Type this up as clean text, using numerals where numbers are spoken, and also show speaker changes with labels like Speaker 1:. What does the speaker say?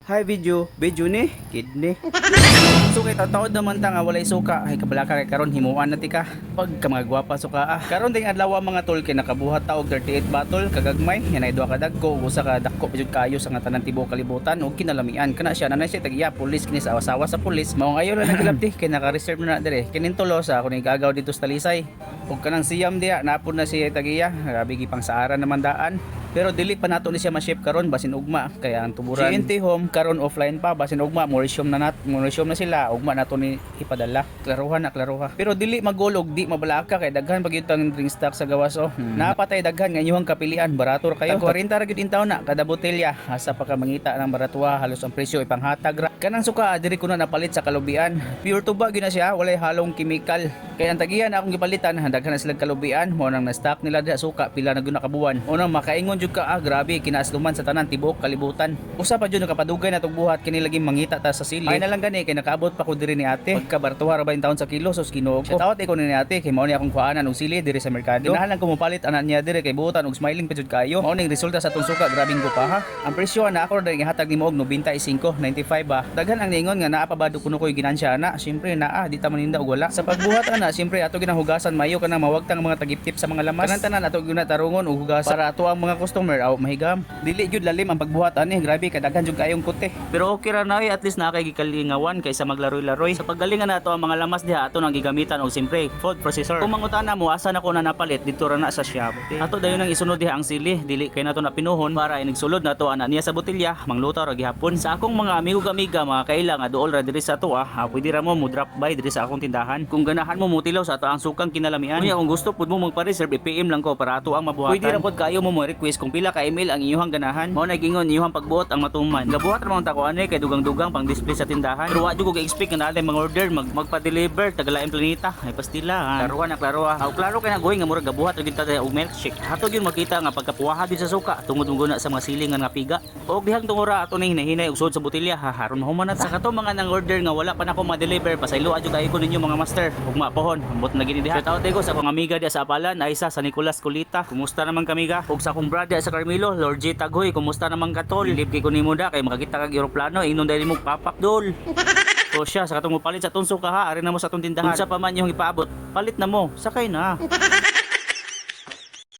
Speaker 1: Hi video ni kidney. So kay tawod naman ta nga walay suka ay kabalaka kay karon himuan na ti ka. Pag ka mga gwapa suka karon ding adlaw mga tol kay nakabuhat ta og 38 bottle kagagmay yanay duha ka dagko usa ka dako jud kayo sa nga tanan tibuok kalibutan og kinalamian kana siya nanay siya tagiya pulis kini sa asawa sa pulis mao ngayon na nagilabti kay naka-reserve na dire kinin tulo sa ako ni gagaw dito sa Talisay ug kanang siyam diha napon na siya tagiya grabe gipang saaran naman daan. Pero dili pa nato ni siya ma-ship karon basin ugma kaya ang tuburan GNT home karon offline pa basin ugma mo resume na sila ugma nato ni ipadala klaruha. Pero dili magulog di mabalaka kay daghan pagyud tang drink stock sa gawas napatay daghan nga inyong kapilian barato ra kayo 40 ra gyud intaw na kada botelya asa pa ka mangita ng baratuha halos ang presyo ipanghatag ra kanang suka diri ko na napalit sa kalubian pure tuba gyud na siya walay halong chemical kaya ang tagihan akong gipalitan daghan na sila kalubian mo nang na-stock nila diha suka pila na gyud nakabuwan unang makaingon jud ka grabe kinaasluman sa tanan tibuok kalibutan usa pa jud nakapadugay na tong buhat kini lagi mangita ta sa sili ay na lang gani kay nakaabot pa ko diri ni ate pagkabartuha ra ba in taon sa kilo sos Ginoo ko tawat ko ni ate kay mao ni akong kuanan og sili diri sa merkado kinahanglan ko mopalit ana niya diri kay buotan og smiling pa jud kayo mao ning resulta sa tong suka grabing gupaha ang presyo na ako diri gihatag nimo og 95 95 ba daghan ang ningon nga naa pa ba kuno koy ginansya na syempre naa di ta maninda og wala sa pagbuhat ana syempre ato ginahugasan mayo kana mawagtang mga tagip-tip sa mga lamas kanan tanan ato ginatarungon og hugasan para ato ang mga customer aw mahigam dili jud lalim ang pagbuhat ani grabe kadaghan jud kayong kote pero okay ra na at least na kay gikalingawan kaysa maglaroy-laroy sa paggalingan nato ang mga lamas diha ato nang gigamitan og simpre food processor kung mangutana mo asa na ko na napalit dito ra na sa shop ato dayon nang isunod diha ang sili dili kay nato na pinuhon para inigsulod nato ana niya sa botelya mangluto ra gihapon sa akong mga amigo-amiga mga kaila nga duol ra diri sa ato pwede ra mo drop by diri sa akong tindahan kung ganahan mo mutilaw sa ato ang sukang kinalamian unya kung gusto pud mo magpa-reserve i-PM lang ko para ato ang mabuhatan pwede ra pud kayo mo request kung pila ka email ang inyong ganahan mao nagingon inyong pagbuot ang matuman gabuhat ra man ta ko ani kay dugang-dugang pang display sa tindahan pero wa jud ko ga-expect nga natin mga order magpa-deliver tagalain planeta ay pastila klaruha aw klaro kay nagoy nga murag gabuhat ra gid ta og milkshake hatod yun makita nga pagkapuwaha din sa suka tungod guna sa mga silingan nga piga og dihang tungora ato ning hinahinay og sud sa botelya haron mahuman na sa kato mga nang order nga wala pa nako ma-deliver pasaylo adyo kayo ko ninyo mga master ug mapohon ambot na gini diha tawo ko sa akong amiga diha sa Apalan Aisa sa Nicolas Kulita kumusta naman kami ga ug sa akong brother sa Carmelo Lord J Taghoy kumusta naman ka tol lib kay ko nimo da kay makakita kag eroplano ingnon dali mo papak dol so siya sa katong mo palit sa tunso ka ha ari na mo sa atong tindahan unsa pa man yung ipaabot palit na mo sakay na